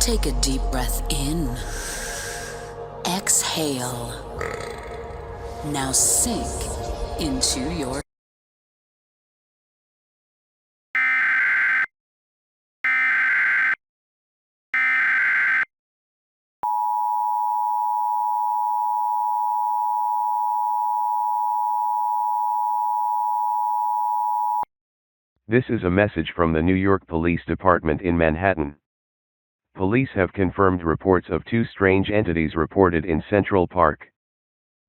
Take a deep breath in. Exhale. Now sink into your... This is a message from the New York Police Department in Manhattan. Police have confirmed reports of two strange entities reported in Central Park.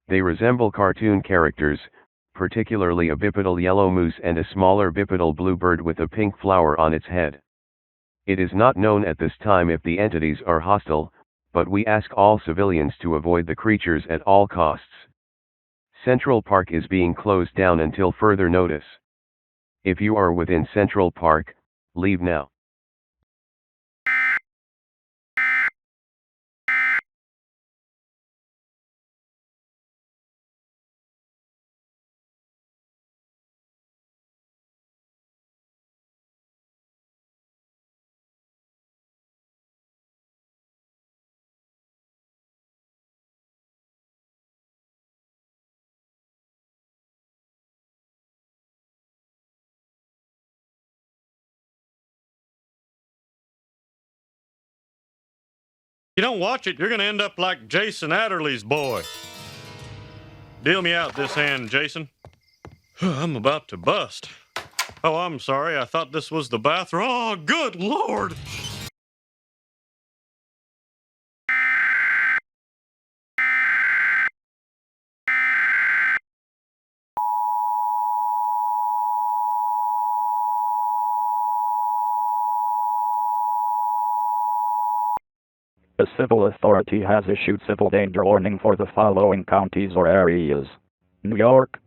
They resemble cartoon characters, particularly a bipedal yellow moose and a smaller bipedal bluebird with a pink flower on its head. It is not known at this time if the entities are hostile, but we ask all civilians to avoid the creatures at all costs. Central Park is being closed down until further notice. If you are within Central Park, leave now. You don't watch it, you're going to end up like Jason Adderley's boy. Deal me out this hand, Jason. I'm about to bust. Oh, I'm sorry. I thought this was the bathroom. Oh, good Lord! A civil authority has issued civil danger warning for the following counties or areas. New York,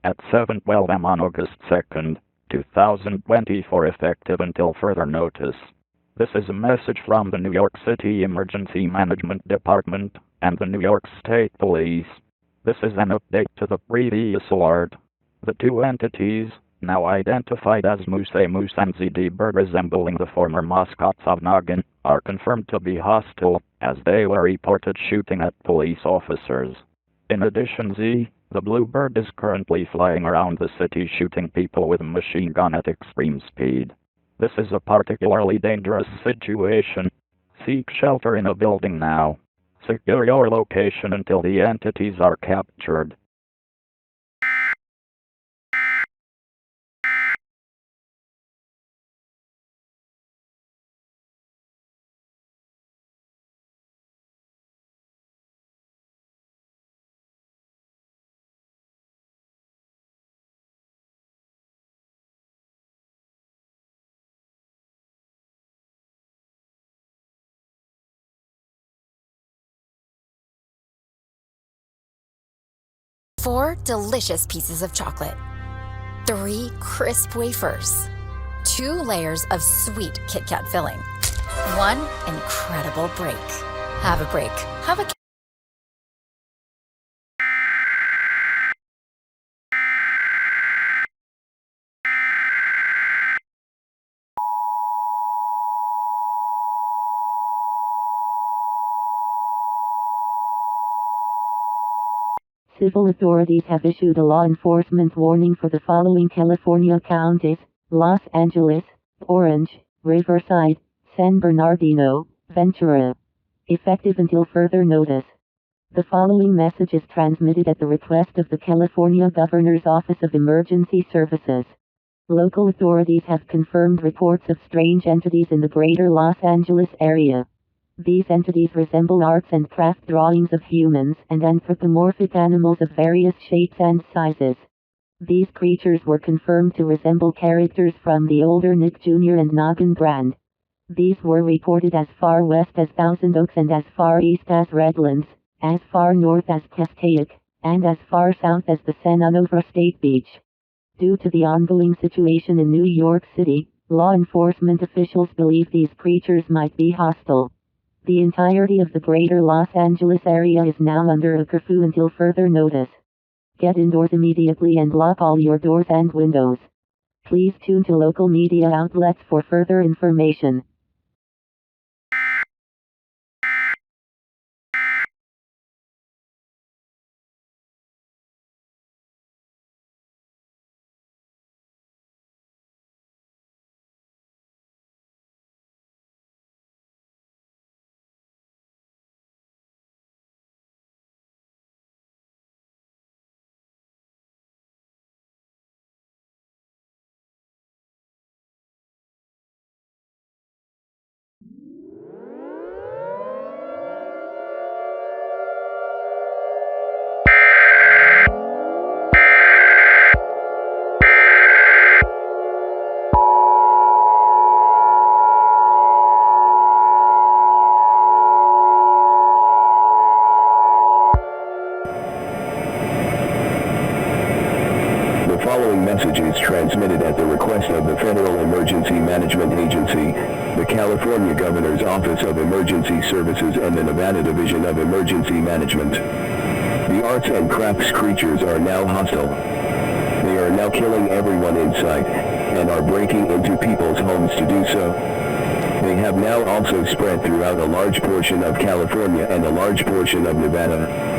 at 7:12 a.m. on August 2nd, 2024, effective until further notice. This is a message from the New York City Emergency Management Department and the New York State Police. This is an update to the previous alert. The two entities, now identified as Moose A Moose and ZD Bird resembling the former mascots of Noggin, are confirmed to be hostile, as they were reported shooting at police officers. In addition, the Bluebird is currently flying around the city shooting people with a machine gun at extreme speed. This is a particularly dangerous situation. Seek shelter in a building now. Secure your location until the entities are captured. Four delicious pieces of chocolate, 3 crisp wafers, 2 layers of sweet Kit Kat filling, 1 incredible break. Have a break. Have a Civil authorities have issued a law enforcement warning for the following California counties: Los Angeles, Orange, Riverside, San Bernardino, Ventura. Effective until further notice. The following message is transmitted at the request of the California Governor's Office of Emergency Services. Local authorities have confirmed reports of strange entities in the greater Los Angeles area. These entities resemble arts and craft drawings of humans and anthropomorphic animals of various shapes and sizes. These creatures were confirmed to resemble characters from the older Nick Jr. and Noggin brand. These were reported as far west as Thousand Oaks and as far east as Redlands, as far north as Passaic, and as far south as the San Onofre State Beach. Due to the ongoing situation in New York City, law enforcement officials believe these creatures might be hostile. The entirety of the greater Los Angeles area is now under a curfew until further notice. Get indoors immediately and lock all your doors and windows. Please tune to local media outlets for further information. message is transmitted at the request of the Federal Emergency Management Agency, the California Governor's Office of Emergency Services and the Nevada Division of Emergency Management. The arts and crafts creatures are now hostile. They are now killing everyone in sight, and are breaking into people's homes to do so. They have now also spread throughout a large portion of California and a large portion of Nevada.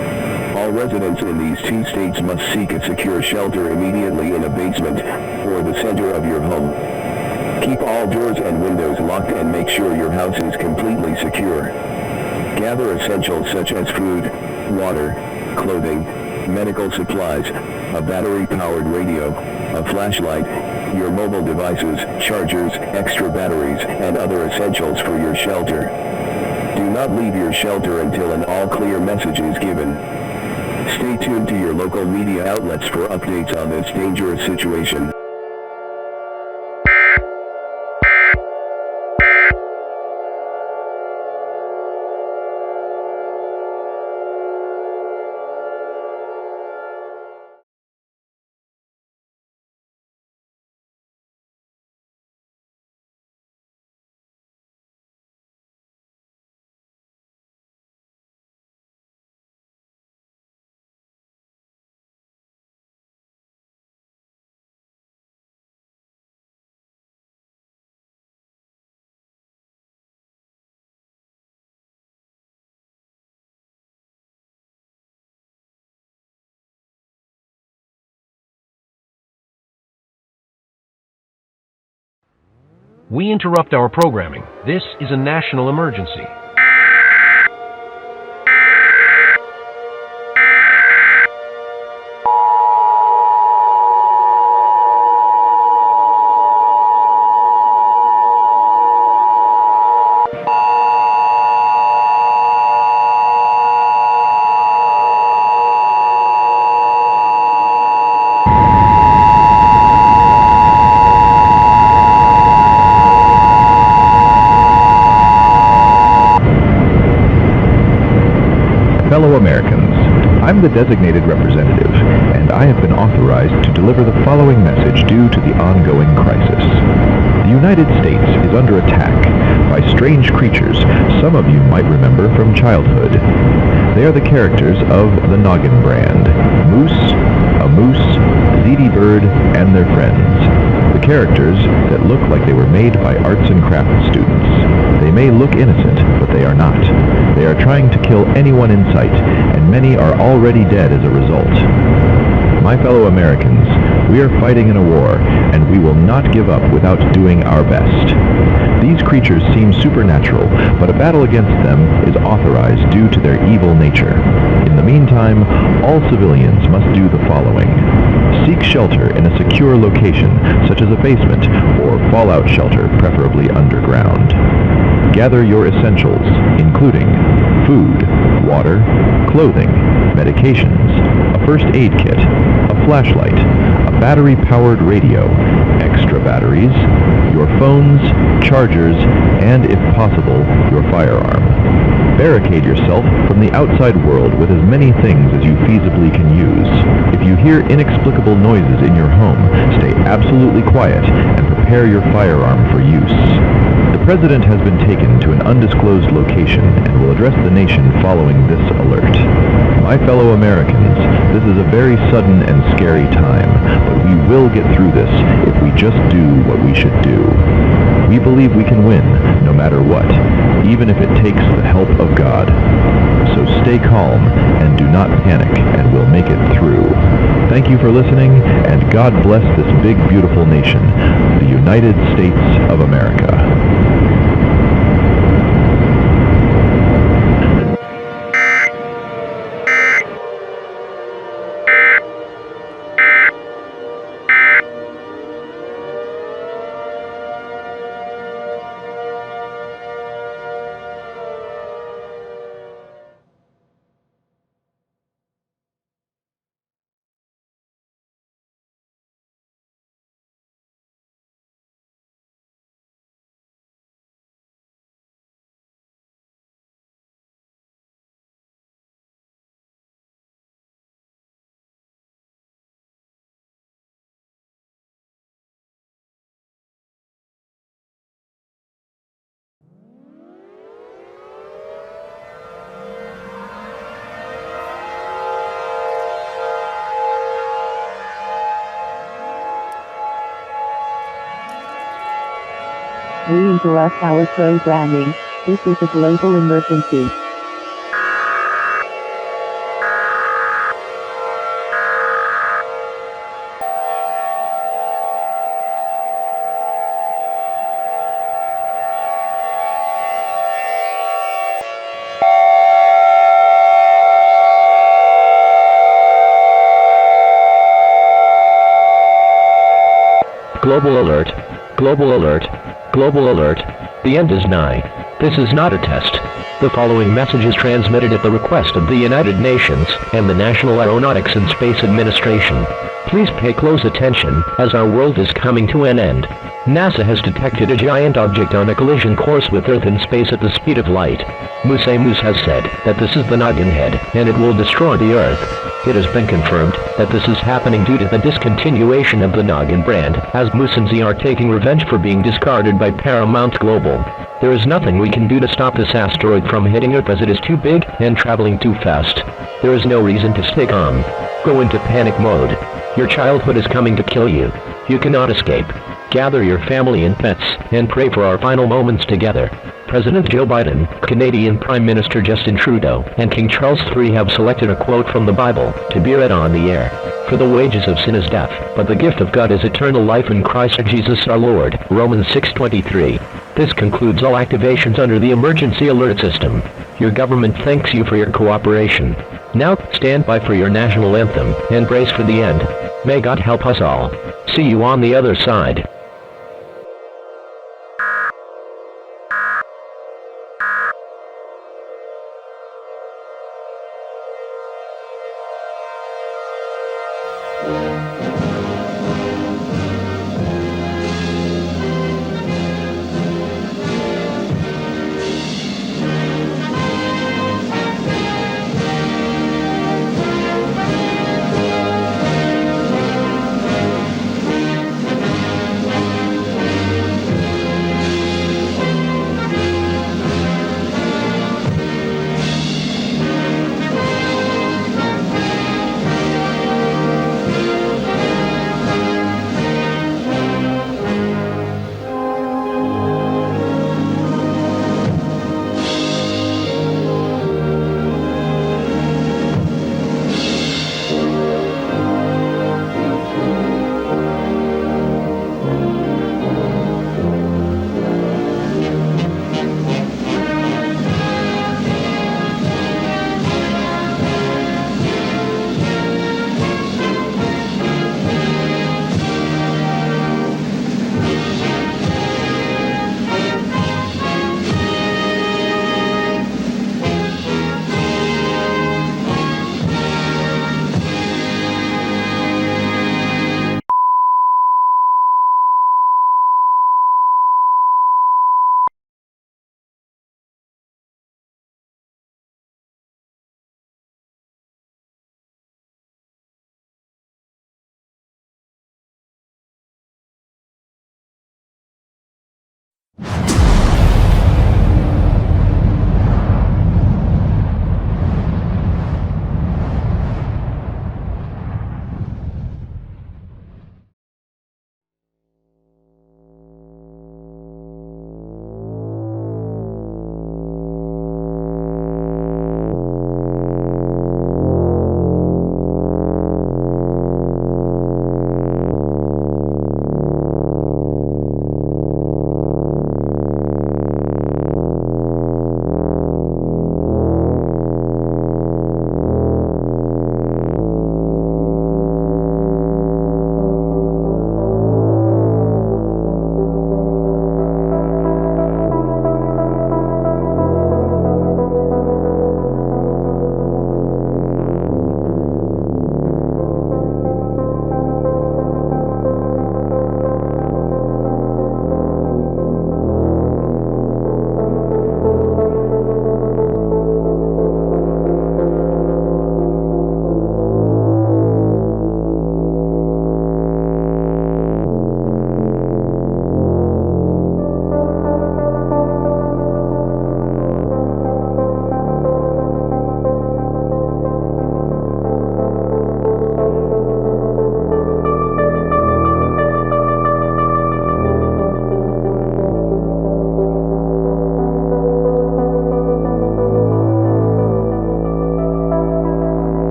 All residents in these two states must seek a secure shelter immediately in a basement, or the center of your home. Keep all doors and windows locked and make sure your house is completely secure. Gather essentials such as food, water, clothing, medical supplies, a battery-powered radio, a flashlight, your mobile devices, chargers, extra batteries, and other essentials for your shelter. Do not leave your shelter until an all-clear message is given. Stay tuned to your local media outlets for updates on this dangerous situation. We interrupt our programming. This is a national emergency. Fellow Americans, I'm the designated representative, and I have been authorized to deliver the following message due to the ongoing crisis. The United States is under attack by strange creatures some of you might remember from childhood. They are the characters of the NOGGIN brand: a moose, Zeddy Bird, and their friends. The characters that look like they were made by arts and crafts students. They may look innocent, but they are not. They are trying to kill anyone in sight, and many are already dead as a result. My fellow Americans, we are fighting in a war, and we will not give up without doing our best. These creatures seem supernatural, but a battle against them is authorized due to their evil nature. In the meantime, all civilians must do the following. Seek shelter in a secure location, such as a basement or fallout shelter, preferably underground. Gather your essentials, including food, water, clothing, medications, a first aid kit, a flashlight, a battery-powered radio, extra batteries, your phones, chargers, and, if possible, your firearm. Barricade yourself from the outside world with as many things as you feasibly can use. If you hear inexplicable noises in your home, stay absolutely quiet and prepare your firearm for use. The President has been taken to an undisclosed location and will address the nation following this alert. My fellow Americans, this is a very sudden and scary time, but we will get through this if we just do what we should do. We believe we can win, no matter what, even if it takes the help of God. So stay calm and do not panic, and we'll make it through. Thank you for listening, and God bless this big, beautiful nation, the United States of America. interrupt our programming. This is a global emergency. Global alert. Global alert. Global alert. The end is nigh. This is not a test. The following message is transmitted at the request of the United Nations and the National Aeronautics and Space Administration. Please pay close attention, as our world is coming to an end. NASA has detected a giant object on a collision course with Earth in space at the speed of light. Moose has said that this is the Noggin head, and it will destroy the Earth. It has been confirmed that this is happening due to the discontinuation of the Noggin brand, as Moose are taking revenge for being discarded by Paramount Global. There is nothing we can do to stop this asteroid from hitting Earth, as it is too big and traveling too fast. There is no reason to stay calm. Go into panic mode. Your childhood is coming to kill you. You cannot escape. Gather your family and pets, and pray for our final moments together. President Joe Biden, Canadian Prime Minister Justin Trudeau, and King Charles III have selected a quote from the Bible to be read on the air. For the wages of sin is death, but the gift of God is eternal life in Christ Jesus our Lord. Romans 6:23. This concludes all activations under the emergency alert system. Your government thanks you for your cooperation. Now, stand by for your national anthem, and brace for the end. May God help us all. See you on the other side.